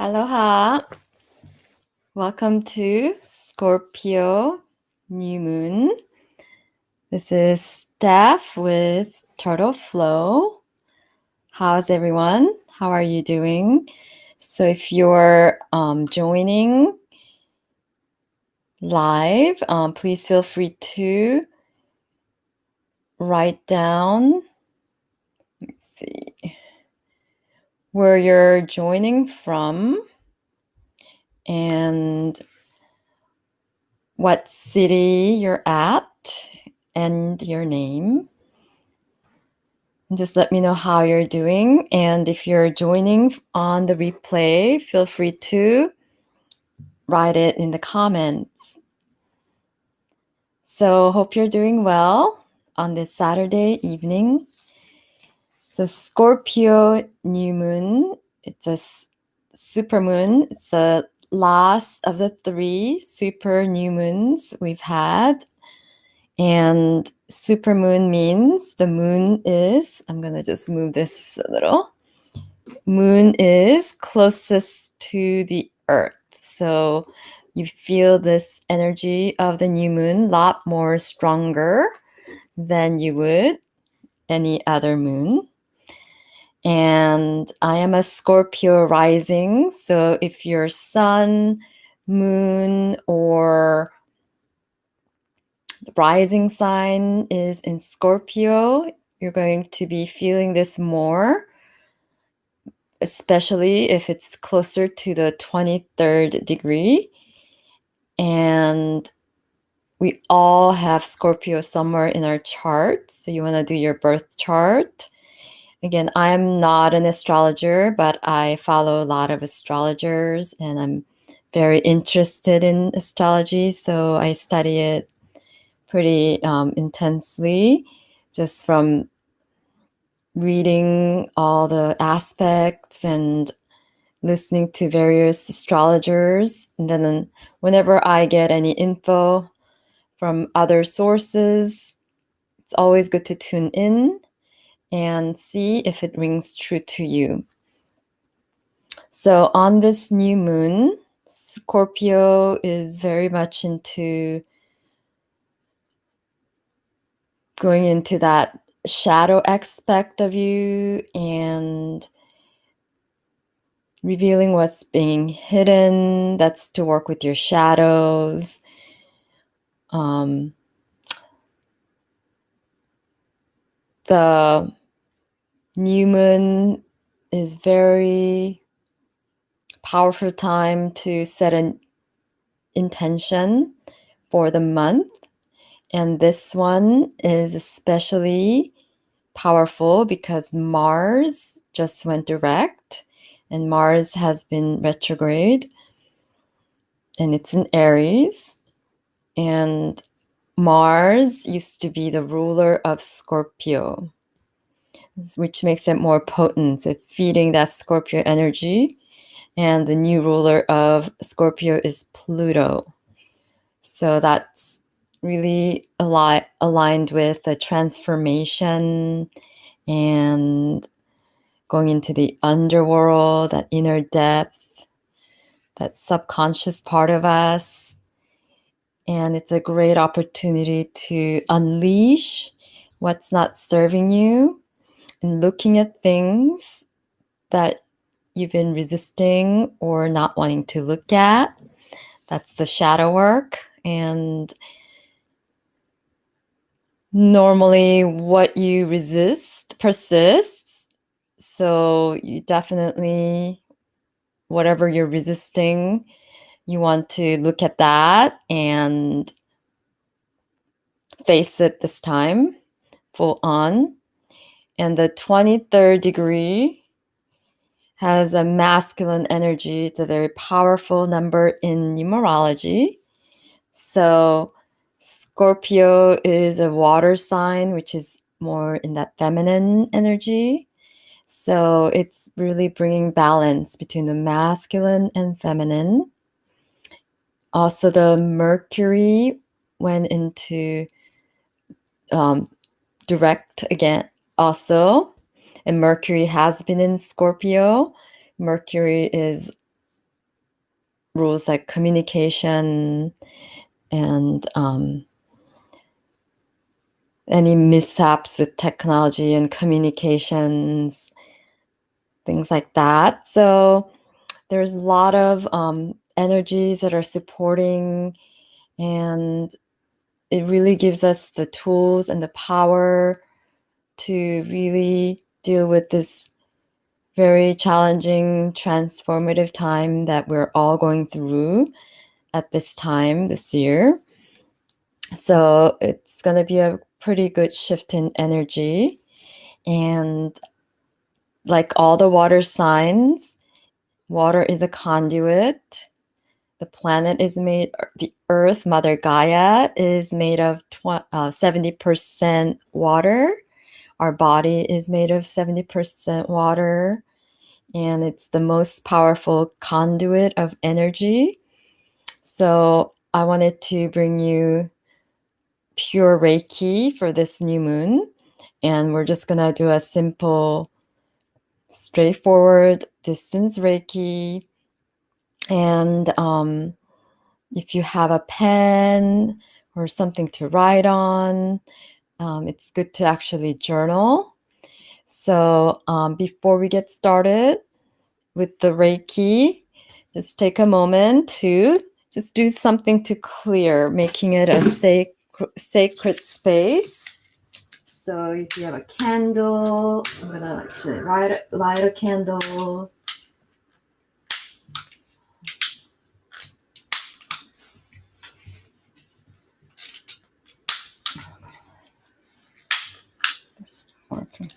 Aloha. Welcome to Scorpio New Moon. This is Steph with Turtle Flow. How's everyone? How are you doing? So if you're joining live, please feel free to write down, let's see, where you're joining from and what city you're at and your name. And just let me know how you're doing. And if you're joining on the replay, feel free to write it in the comments. So hope you're doing well on this Saturday evening. So Scorpio new moon, it's a super moon. It's the last of the 3 super new moons we've had. And super moon means the moon is, I'm going to just move this a little. Moon is closest to the earth. So you feel this energy of the new moon a lot more stronger than you would any other moon. And I am a Scorpio rising. So if your sun, moon, or rising sign is in Scorpio, you're going to be feeling this more, especially if it's closer to the 23rd degree. And we all have Scorpio somewhere in our chart. So you want to do your birth chart. Again, I'm not an astrologer, but I follow a lot of astrologers and I'm very interested in astrology. So I study it pretty intensely, just from reading all the aspects and listening to various astrologers. And then whenever I get any info from other sources, it's always good to tune in and see if it rings true to you. So on this new moon, Scorpio is very much into going into that shadow aspect of you and revealing what's being hidden. That's to work with your shadows. The new moon is very powerful time to set an intention for the month. And this one is especially powerful because Mars just went direct and Mars has been retrograde and it's in Aries. And Mars used to be the ruler of Scorpio, which makes it more potent. So it's feeding that Scorpio energy. And the new ruler of Scorpio is Pluto. So that's really aligned with the transformation and going into the underworld, that inner depth, that subconscious part of us. And it's a great opportunity to unleash what's not serving you and looking at things that you've been resisting or not wanting to look at. That's the shadow work. And normally what you resist persists. So you definitely, whatever you're resisting, you want to look at that and face it this time, full on. And the 23rd degree has a masculine energy. It's a very powerful number in numerology. So Scorpio is a water sign, which is more in that feminine energy. So it's really bringing balance between the masculine and feminine. Also, the Mercury went into direct again also. And Mercury has been in Scorpio. Mercury is rules like communication and any mishaps with technology and communications, things like that. So there's a lot of energies that are supporting, and it really gives us the tools and the power to really deal with this very challenging, transformative time that we're all going through at this time this year. So it's going to be a pretty good shift in energy. And like all the water signs, water is a conduit. The planet is made, the earth, Mother Gaia, is made of 70% water. Our body is made of 70% water, and it's the most powerful conduit of energy. So I wanted to bring you pure Reiki for this new moon. And we're just going to do a simple, straightforward distance Reiki. And if you have a pen or something to write on, it's good to actually journal. So before we get started with the Reiki, just take a moment to just do something to clear, making it a sacred space. So if you have a candle, I'm going to actually light a candle. It's working.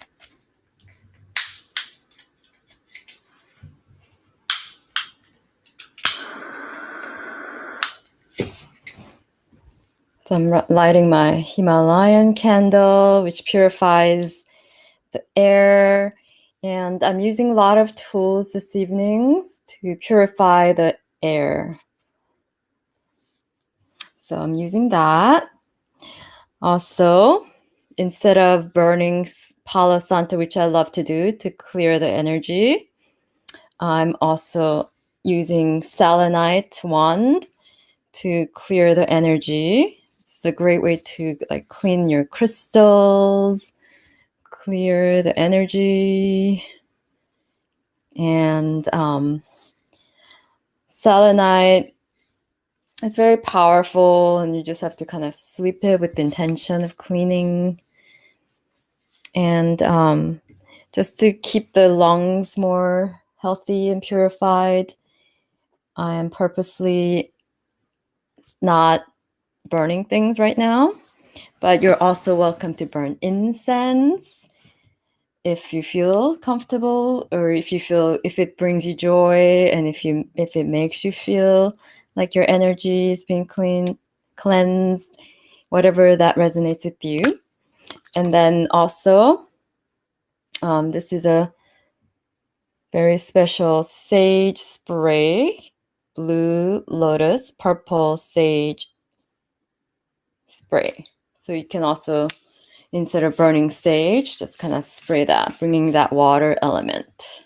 So I'm lighting my Himalayan candle, which purifies the air. And I'm using a lot of tools this evening to purify the air. So I'm using that. Also, instead of burning palo santo, which I love to do to clear the energy, I'm also using selenite wand to clear the energy. It's a great way to like clean your crystals, clear the energy. And selenite is very powerful, and you just have to kind of sweep it with the intention of cleaning. And just to keep the lungs more healthy and purified, I am purposely not burning things right now, but you're also welcome to burn incense if you feel comfortable, or if it brings you joy, and if it makes you feel like your energy is being cleansed, whatever that resonates with you. And then also, this is a very special sage spray, blue lotus, purple sage spray. So you can also, instead of burning sage, just kind of spray that, bringing that water element.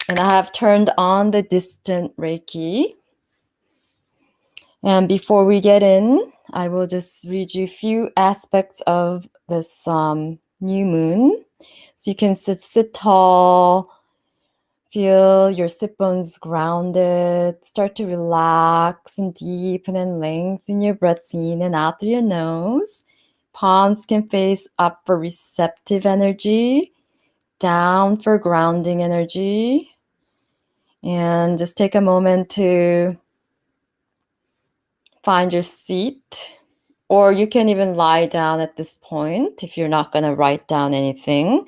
And I have turned on the distant Reiki. And before we get in, I will just read you a few aspects of this new moon. So you can sit tall, feel your sit bones grounded, start to relax and deepen and lengthen your breaths in and out through your nose. Palms can face up for receptive energy, down for grounding energy. And just take a moment to find your seat, or you can even lie down at this point if you're not going to write down anything.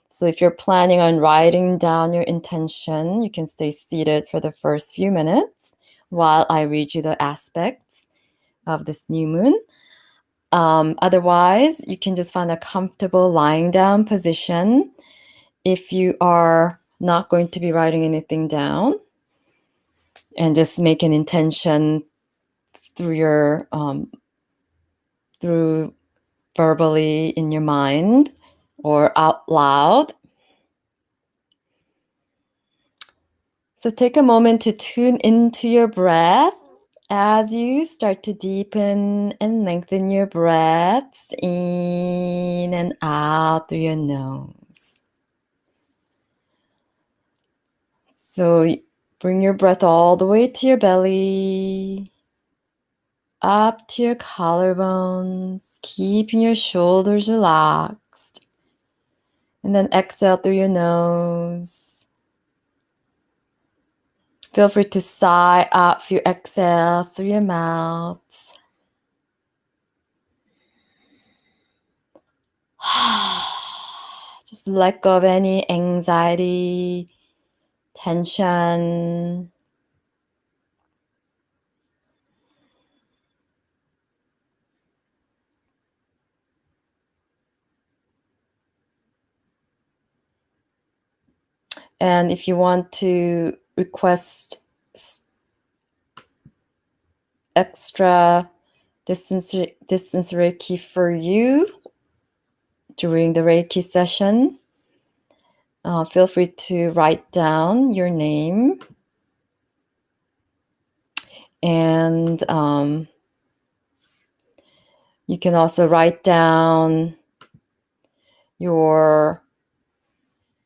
So if you're planning on writing down your intention, you can stay seated for the first few minutes while I read you the aspects of this new moon. Otherwise, you can just find a comfortable lying down position if you are not going to be writing anything down, and just make an intention through verbally in your mind or out loud. So take a moment to tune into your breath as you start to deepen and lengthen your breaths in and out through your nose. So bring your breath all the way to your belly, up to your collarbones, keeping your shoulders relaxed. And then exhale through your nose. Feel free to sigh out if you exhale through your mouth. Just let go of any anxiety, tension. And if you want to request extra distance Reiki for you during the Reiki session, feel free to write down your name. And you can also write down your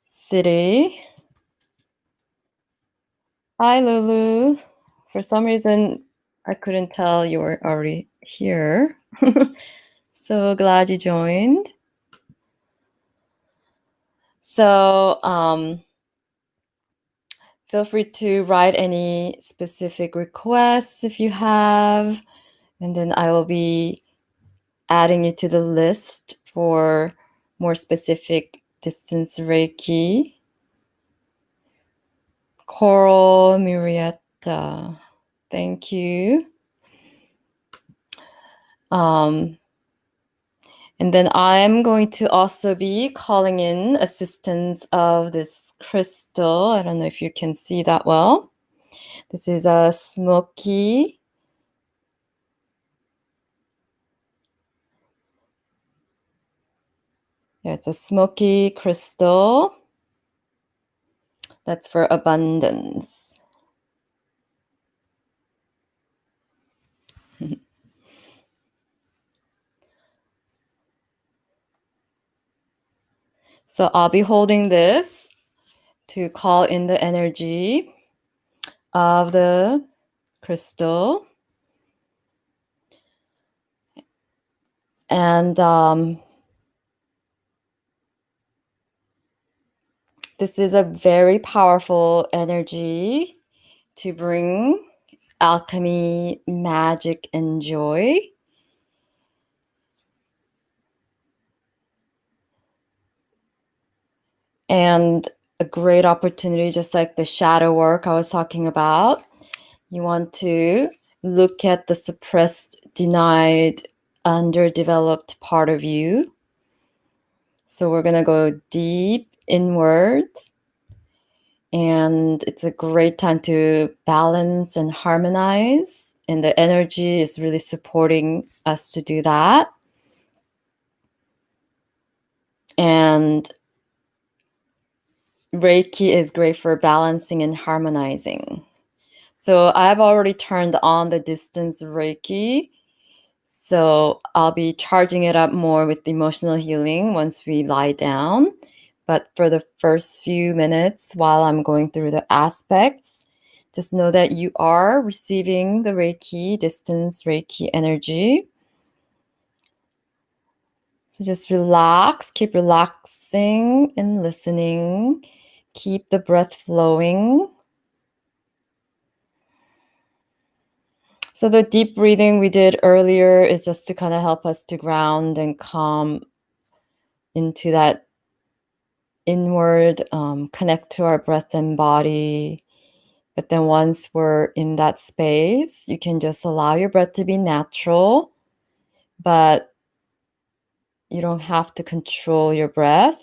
city. Hi, Lulu. For some reason, I couldn't tell you were already here. So glad you joined. So feel free to write any specific requests if you have, and then I will be adding you to the list for more specific distance Reiki. Coral Murietta, thank you. And then I'm going to also be calling in assistance of this crystal. I don't know if you can see that well. This is a smoky it's a smoky crystal. That's for abundance. So I'll be holding this to call in the energy of the crystal. And this is a very powerful energy to bring alchemy, magic, and joy. And a great opportunity, just like the shadow work I was talking about. You want to look at the suppressed, denied, underdeveloped part of you. So we're going to go deep inwards. And it's a great time to balance and harmonize. And the energy is really supporting us to do that. And Reiki is great for balancing and harmonizing. So I've already turned on the distance Reiki. So I'll be charging it up more with emotional healing once we lie down. But for the first few minutes while I'm going through the aspects, just know that you are receiving the Reiki, distance Reiki energy. So just relax, keep relaxing and listening. Keep the breath flowing. So the deep breathing we did earlier is just to kind of help us to ground and calm into that inward, connect to our breath and body. But then once we're in that space, you can just allow your breath to be natural, but you don't have to control your breath.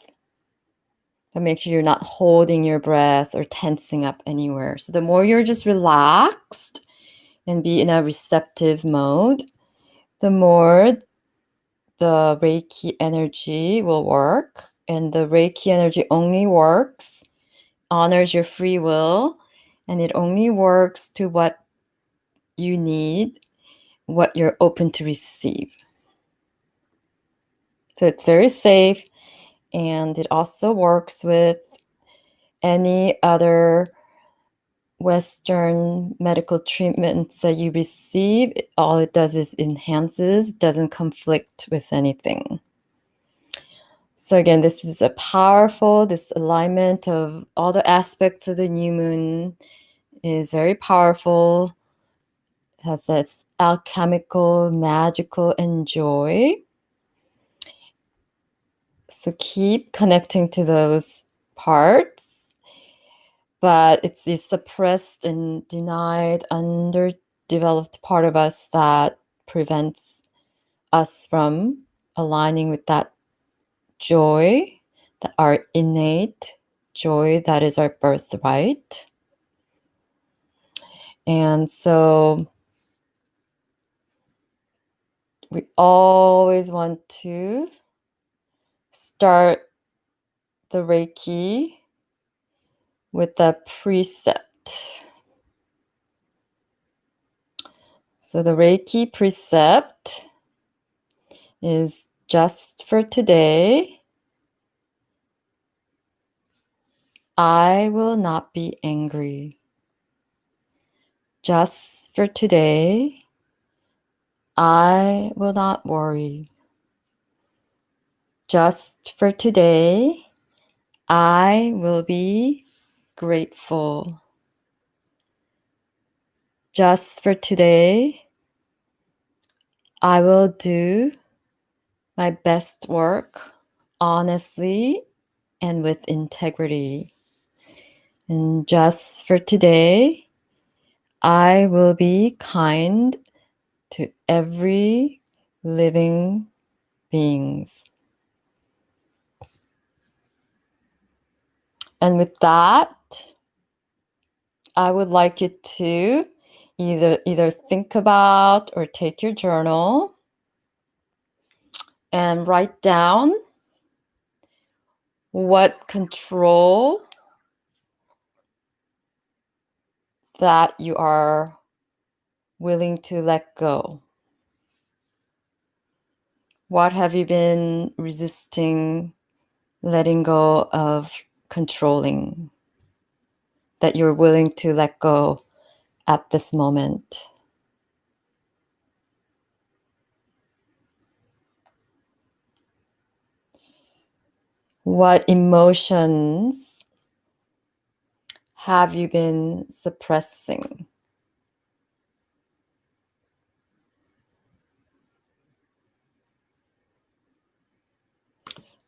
But make sure you're not holding your breath or tensing up anywhere. So the more you're just relaxed and be in a receptive mode, the more the Reiki energy will work. And the Reiki energy only works, honors your free will, and it only works to what you need, what you're open to receive. So it's very safe, and it also works with any other Western medical treatments that you receive. All it does is enhances, doesn't conflict with anything. So again, this is a powerful, this alignment of all the aspects of the new moon is very powerful. It has this alchemical, magical, and joy. So keep connecting to those parts, but it's the suppressed and denied, underdeveloped part of us that prevents us from aligning with that joy, that our innate joy that is our birthright. And so we always want to start the Reiki with a precept. So the Reiki precept is just for today. I will not be angry. Just for today, I will not worry. Just for today, I will be grateful. Just for today, I will do my best work honestly and with integrity. And just for today, I will be kind to every living beings. And with that, I would like you to either think about or take your journal and write down what control that you are willing to let go. What have you been resisting letting go of controlling that you're willing to let go at this moment? What emotions have you been suppressing?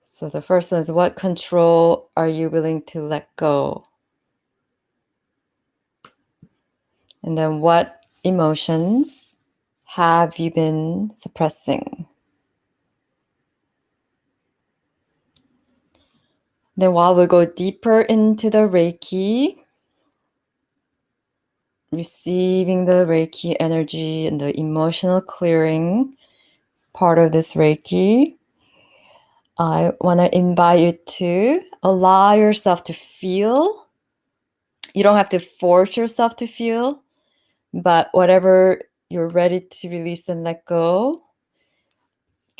So the first one is, what control are you willing to let go? And then what emotions have you been suppressing? Then while we go deeper into the Reiki, receiving the Reiki energy and the emotional clearing part of this Reiki, I want to invite you to allow yourself to feel. You don't have to force yourself to feel, but whatever you're ready to release and let go,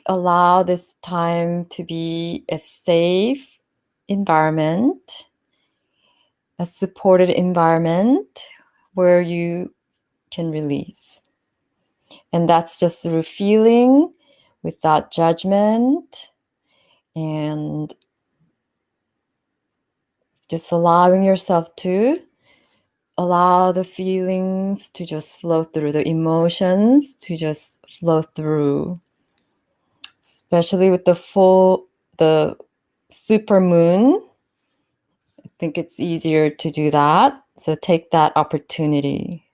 allow this time to be a safe environment, a supported environment where you can release. And that's just through feeling without judgment and just allowing yourself to allow the feelings to just flow through, the emotions to just flow through. Especially with the super moon, I think it's easier to do that. So take that opportunity.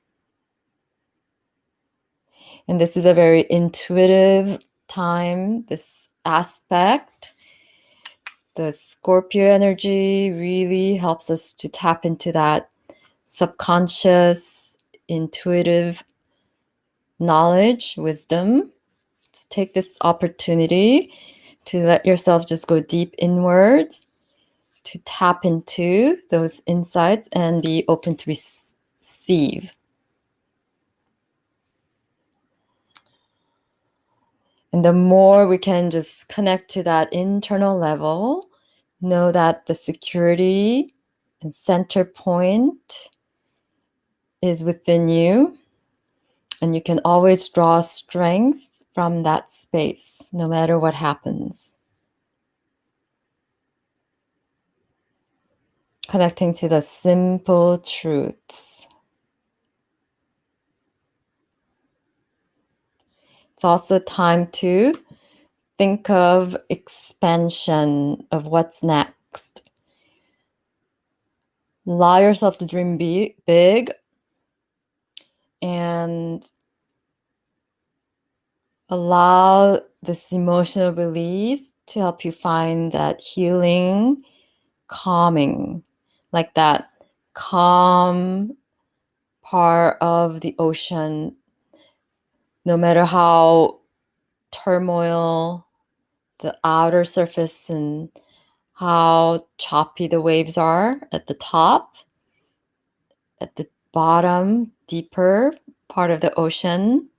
And this is a very intuitive time, this aspect. The Scorpio energy really helps us to tap into that subconscious, intuitive knowledge, wisdom. So take this opportunity to let yourself just go deep inwards, to tap into those insights and be open to receive. And the more we can just connect to that internal level, know that the security and center point is within you, and you can always draw strength from that space, no matter what happens. Connecting to the simple truths. It's also time to think of expansion of what's next. Allow yourself to dream big and allow this emotional release to help you find that healing, calming, like that calm part of the ocean, no matter how turmoil, the outer surface, and how choppy the waves are at the top, at the bottom, deeper part of the ocean,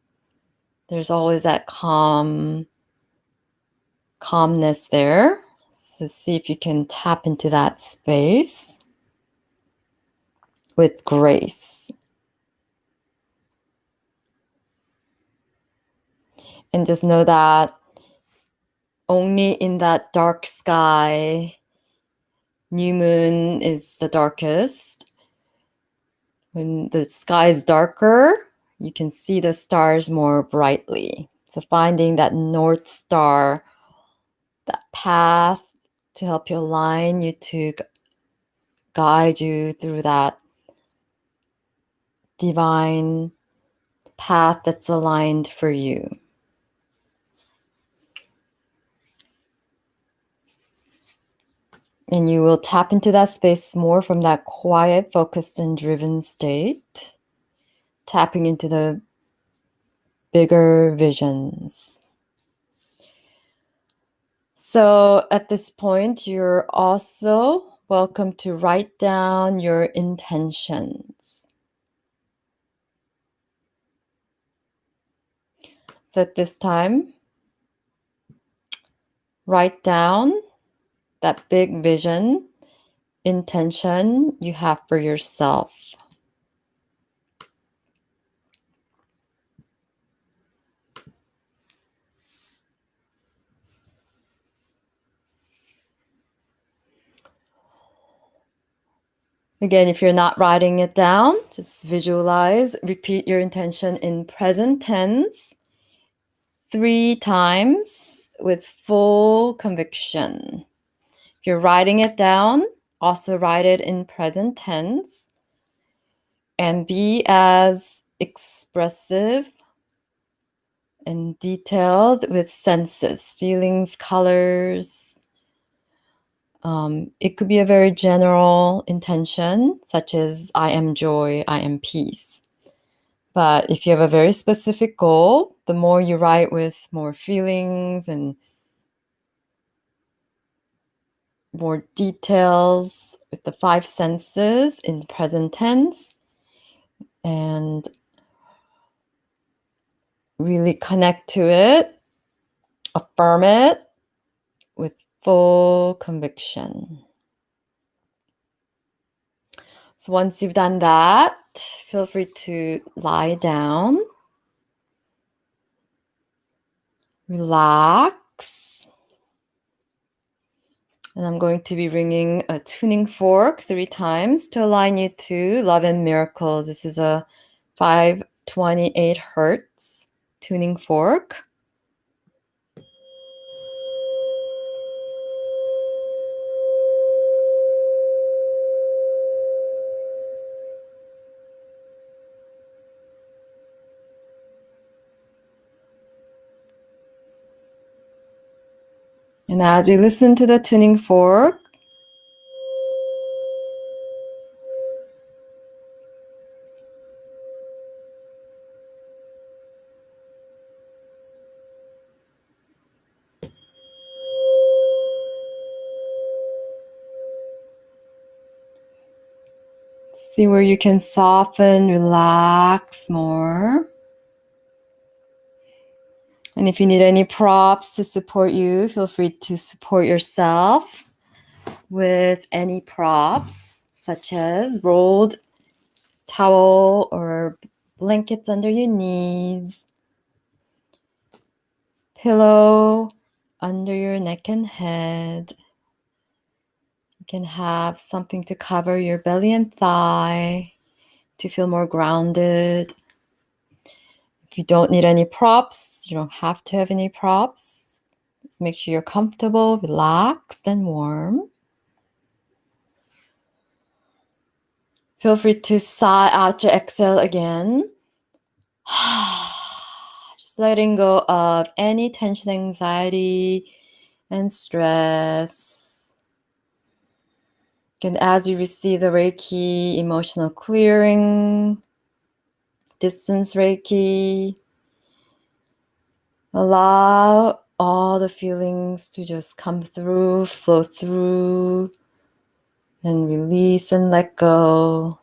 there's always that calmness there. So see if you can tap into that space with grace. And just know that only in that dark sky, new moon is the darkest. When the sky is darker, you can see the stars more brightly. So finding that North Star, that path to help you align you, to guide you through that divine path that's aligned for you. And you will tap into that space more from that quiet, focused, and driven state, tapping into the bigger visions. So at this point, you're also welcome to write down your intentions. So at this time, write down that big vision, intention you have for yourself. Again, if you're not writing it down, just visualize, repeat your intention in present tense 3 times with full conviction. If you're writing it down, also write it in present tense and be as expressive and detailed with senses, feelings, colors. It could be a very general intention, such as I am joy, I am peace. But if you have a very specific goal, the more you write with more feelings and more details with the 5 senses in the present tense, and really connect to it, affirm it with full conviction. So once you've done that, feel free to lie down, relax. And I'm going to be ringing a tuning fork 3 times to align you to Love and Miracles. This is a 528 hertz tuning fork. And as you listen to the tuning fork, See where you can soften, relax more. And if you need any props to support you, feel free to support yourself with any props, such as rolled towel or blankets under your knees, pillow under your neck and head. You can have something to cover your belly and thigh to feel more grounded. If you don't need any props, you don't have to have any props. Just make sure you're comfortable, relaxed, and warm. Feel free to sigh out your exhale again. Just letting go of any tension, anxiety, and stress. And as you receive the Reiki, emotional clearing, Distance Reiki, allow all the feelings to just come through, flow through, and release and let go.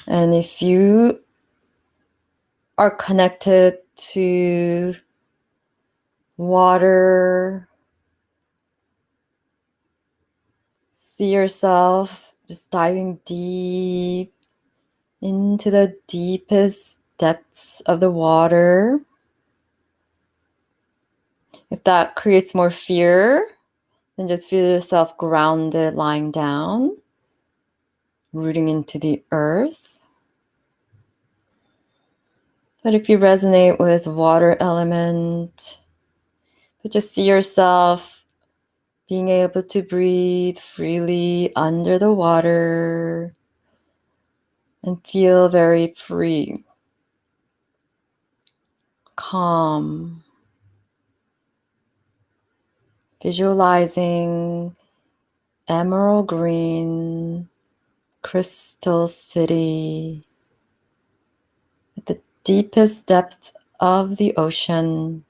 And if you are connected to water, see yourself just diving deep into the deepest depths of the water. If that creates more fear, then just feel yourself grounded, lying down, rooting into the earth. But if you resonate with water element, but just see yourself being able to breathe freely under the water and feel very free, calm, visualizing emerald green crystal city at the deepest depth of the ocean.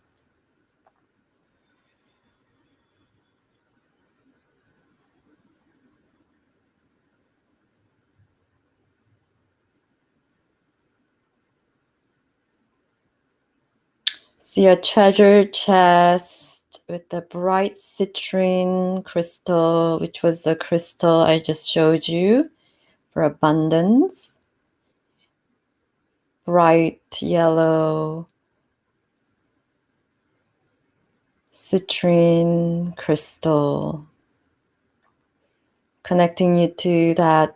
See a treasure chest with the bright citrine crystal, which was the crystal I just showed you for abundance. Bright yellow citrine crystal, connecting you to that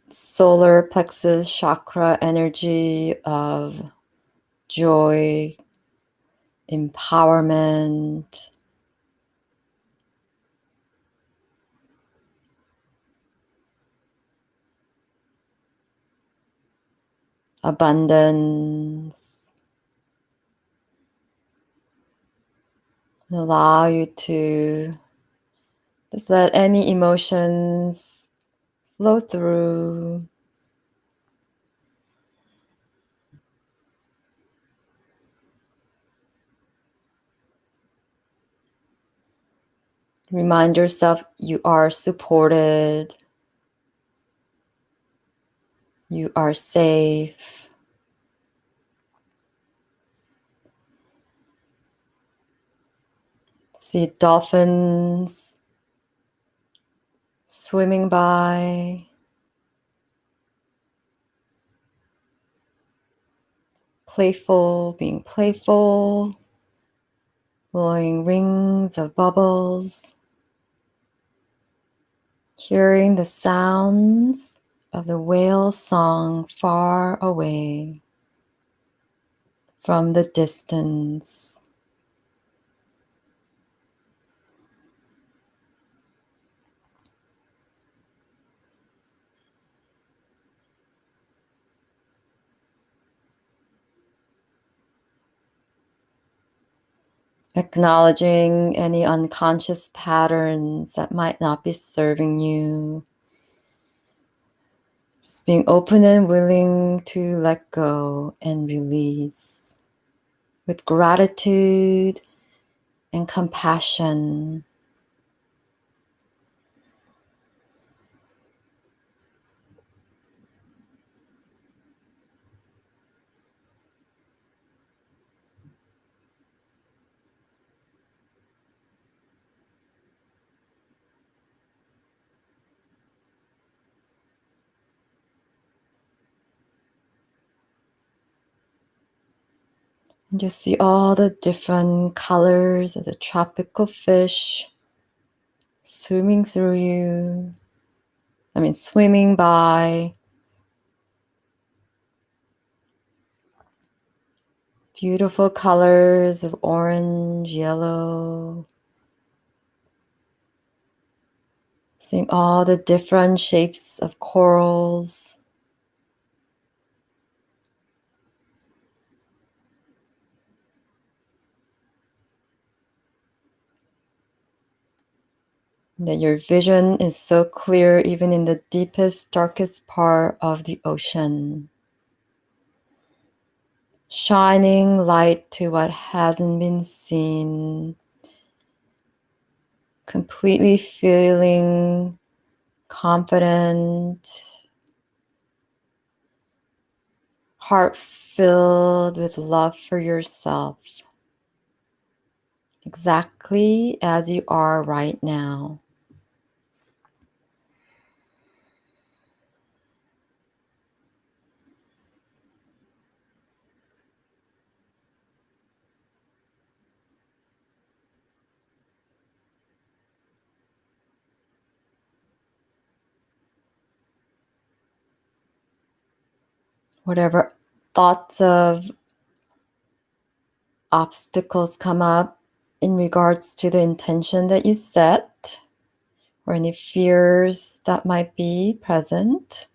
solar plexus chakra energy of joy, empowerment, abundance. And allow you to just let any emotions flow through. Remind yourself you are supported. You are safe. See dolphins swimming by. Being playful. Blowing rings of bubbles. Hearing the sounds of the whale song far away from the distance. Acknowledging any unconscious patterns that might not be serving you. Just Just being open and willing to let go and release with gratitude and compassion. And just see all the different colors of the tropical fish swimming through you. Swimming by. Beautiful colors of orange, yellow. Seeing all the different shapes of corals. That your vision is so clear even in the deepest, darkest part of the ocean. Shining light to what hasn't been seen. Completely feeling confident. Heart filled with love for yourself. Exactly as you are right now. Whatever thoughts of obstacles come up in regards to the intention that you set, or any fears that might be present,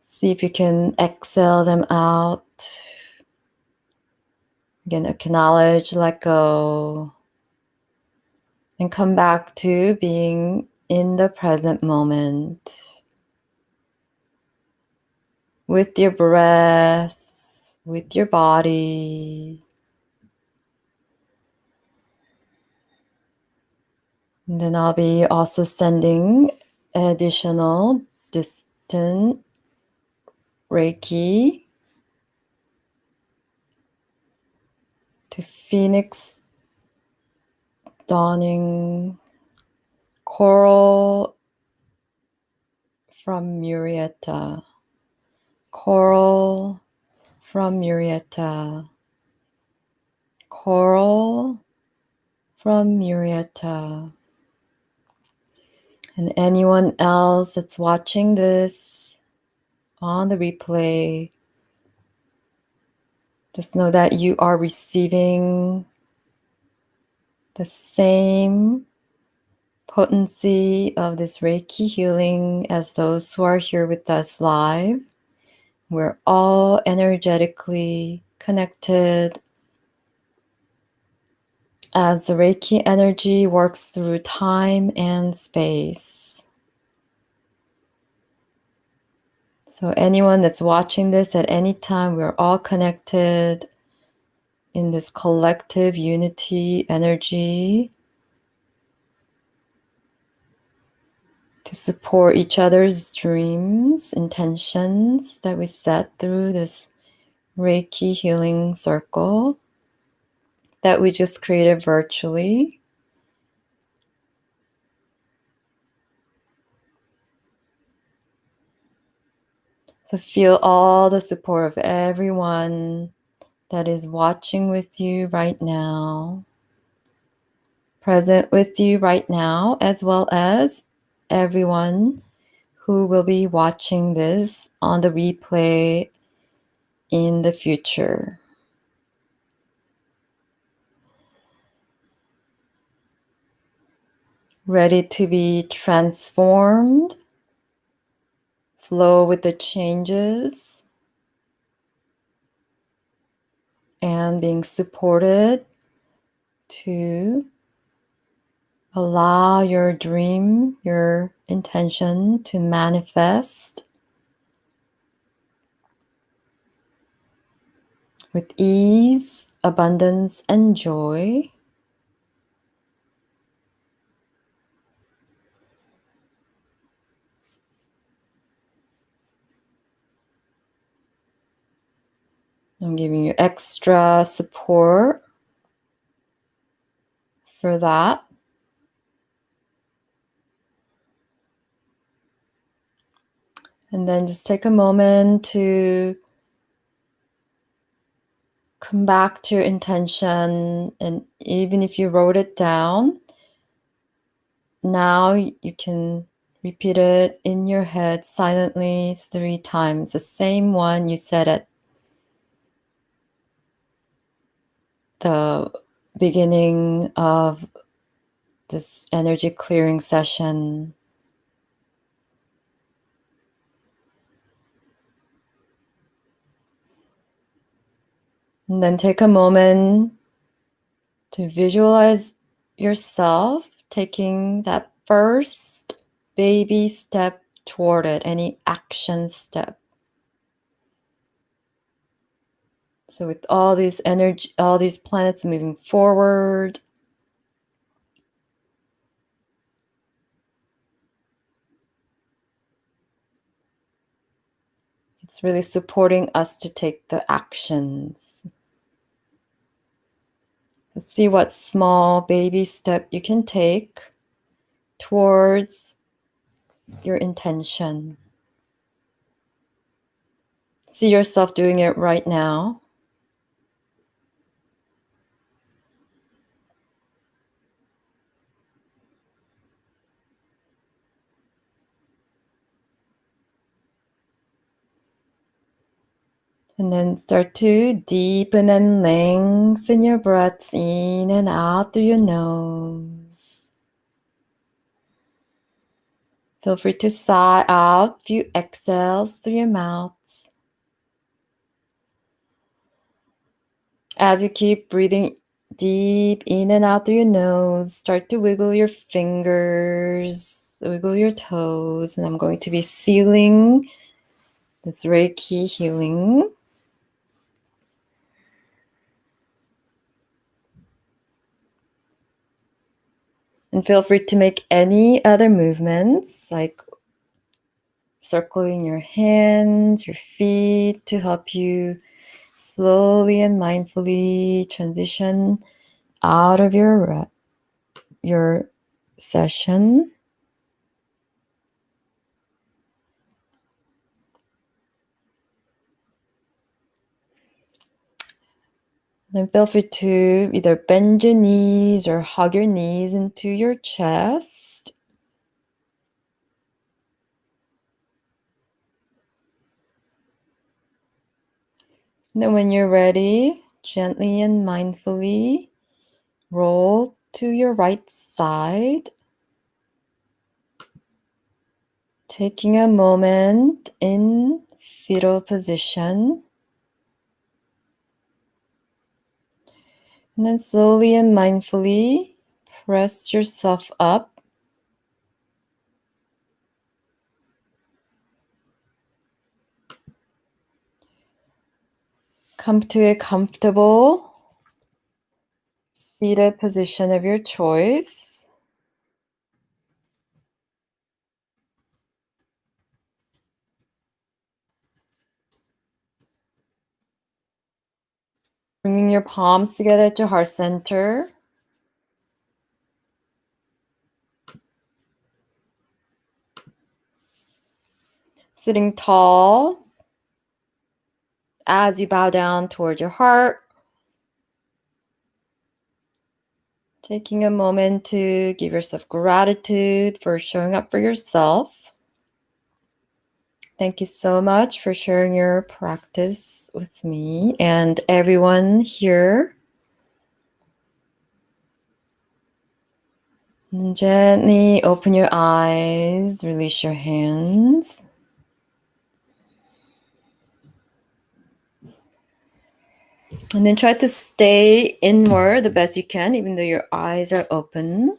see if you can exhale them out. Again, acknowledge, let go, and come back to being in the present moment with your breath, with your body. And then I'll be also sending additional distant Reiki to Phoenix Dawning Coral from Murrieta. Coral from Murrieta. Coral from Murrieta. And anyone else that's watching this on the replay, just know that you are receiving the same potency of this Reiki healing as those who are here with us live. We're all energetically connected as the Reiki energy works through time and space. So anyone that's watching this at any time, we're all connected in this collective unity energy to support each other's dreams, intentions that we set through this Reiki healing circle that we just created virtually. So feel all the support of everyone that is watching with you right now, present with you right now, as well as everyone who will be watching this on the replay in the future. Ready to be transformed, flow with the changes, and being supported to Allow your dream, your intention to manifest with ease, abundance, and joy. I'm giving you extra support for that. And then just take a moment to come back to your intention. And even if you wrote it down, now you can repeat it in your head silently 3 times. The same one you said at the beginning of this energy clearing session. And then take a moment to visualize yourself taking that first baby step toward it, any action step. So with all these energy, all these planets moving forward, it's really supporting us to take the actions. So see what small baby step you can take towards your intention. See yourself doing it right now. And then start to deepen and lengthen your breaths in and out through your nose. Feel free to sigh out a few exhales through your mouth. As you keep breathing deep in and out through your nose, start to wiggle your fingers, wiggle your toes, and I'm going to be sealing this Reiki healing. And feel free to make any other movements, like circling your hands, your feet, to help you slowly and mindfully transition out of your session. Then feel free to either bend your knees or hug your knees into your chest. And then when you're ready, gently and mindfully roll to your right side, taking a moment in fetal position. And then slowly and mindfully press yourself up. Come to a comfortable seated position of your choice. Bringing your palms together at your heart center. Sitting tall as you bow down toward your heart. Taking a moment to give yourself gratitude for showing up for yourself. Thank you so much for sharing your practice with me and everyone here. And gently open your eyes, release your hands. And then try to stay inward the best you can, even though your eyes are open.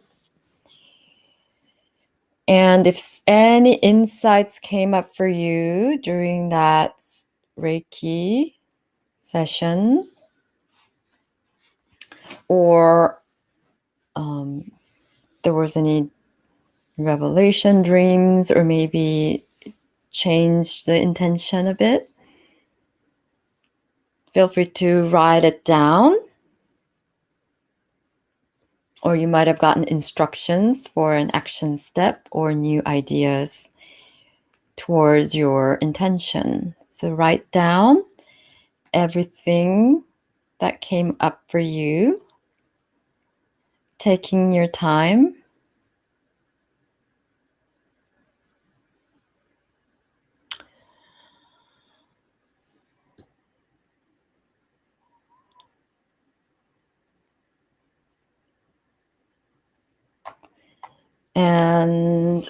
And if any insights came up for you during that Reiki session, or there was any revelation, dreams, or maybe change the intention a bit, feel free to write it down. Or you might have gotten instructions for an action step or new ideas towards your intention. So write down everything that came up for you, taking your time. And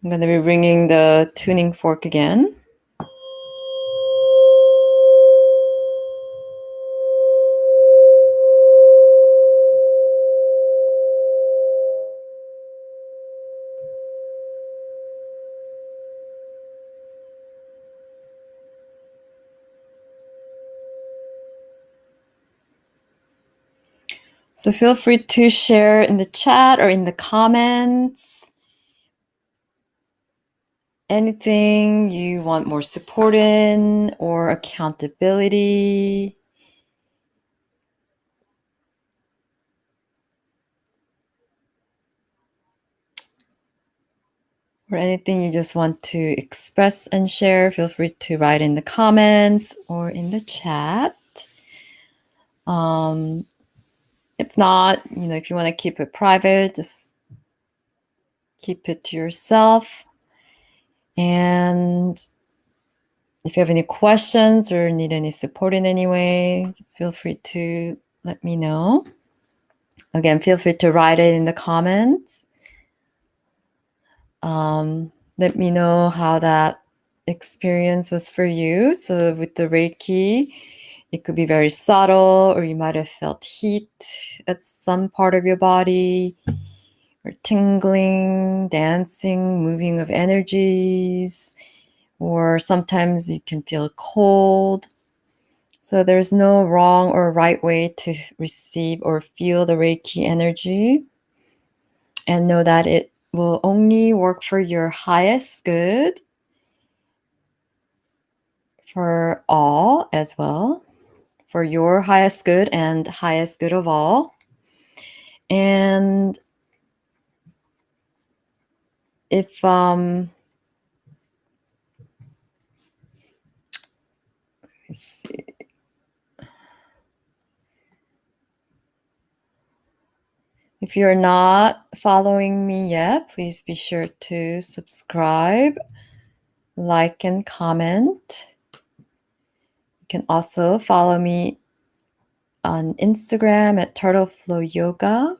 I'm going to be ringing the tuning fork again. So feel free to share in the chat or in the comments anything you want more support in or accountability. Or anything you just want to express and share, feel free to write in the comments or in the chat. If not, if you want to keep it private, just keep it to yourself. And if you have any questions or need any support in any way, just feel free to let me know. Again, feel free to write it in the comments. Let me know how that experience was for you. So with the Reiki, it could be very subtle, or you might have felt heat at some part of your body, or tingling, dancing, moving of energies, or sometimes you can feel cold. So there's no wrong or right way to receive or feel the Reiki energy. And know that it will only work for your highest good, for all as well, for your highest good and highest good of all. And if let's see. If you're not following me yet, please be sure to subscribe, like, and comment. You can also follow me on Instagram at Turtleflow Yoga.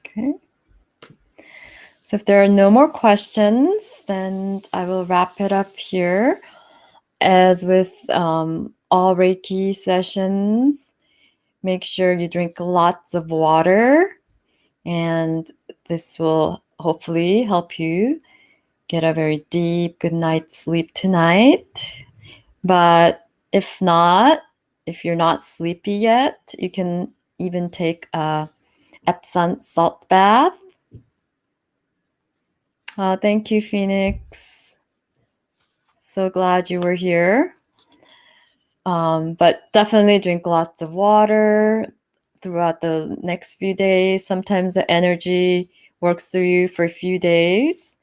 Okay. So if there are no more questions, then I will wrap it up here. As with all Reiki sessions, make sure you drink lots of water, and this will hopefully help you get a very deep good night's sleep tonight. But if not, if you're not sleepy yet, you can even take a Epsom salt bath. Thank you, Phoenix. So glad you were here. But definitely drink lots of water throughout the next few days. Sometimes the energy works through you for a few days.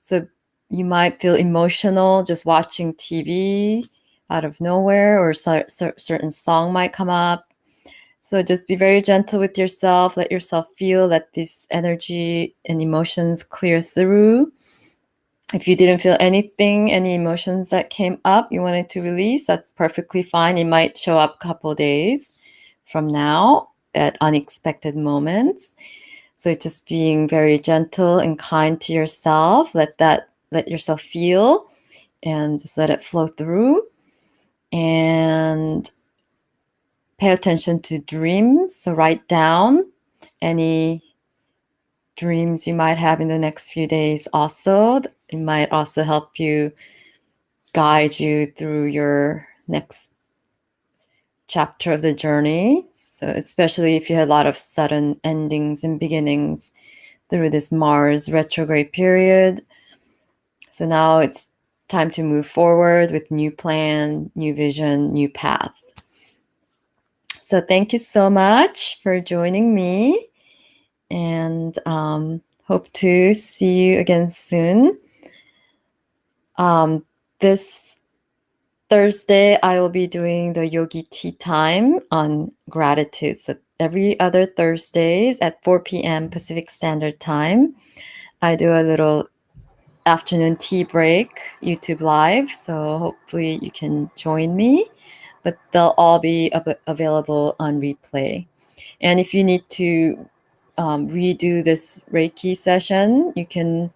So you might feel emotional just watching TV out of nowhere, or certain song might come up. So just be very gentle with yourself. Let yourself feel that this energy and emotions clear through. If you didn't feel anything, any emotions that came up you wanted to release, that's perfectly fine. It might show up a couple days from now at unexpected moments. So just being very gentle and kind to yourself. Let yourself feel and just let it flow through. And pay attention to dreams. So write down any dreams you might have in the next few days also. It might also help you guide you through your next chapter of the journey. So especially if you had a lot of sudden endings and beginnings through this Mars retrograde period. So now it's time to move forward with new plan, new vision, new path. So thank you so much for joining me, and hope to see you again soon. This Thursday, I will be doing the yogi tea time on gratitude. So every other Thursdays at 4 p.m. Pacific Standard Time, I do a little afternoon tea break YouTube live. So hopefully you can join me, but they'll all be available on replay. And if you need to redo this Reiki session, you can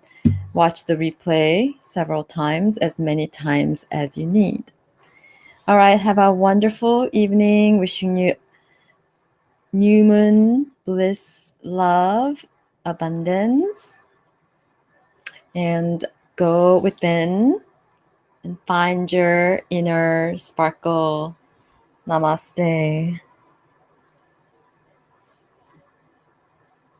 watch the replay several times, as many times as you need. All right, have a wonderful evening. Wishing you new moon, bliss, love, abundance, and go within and find your inner sparkle. Namaste.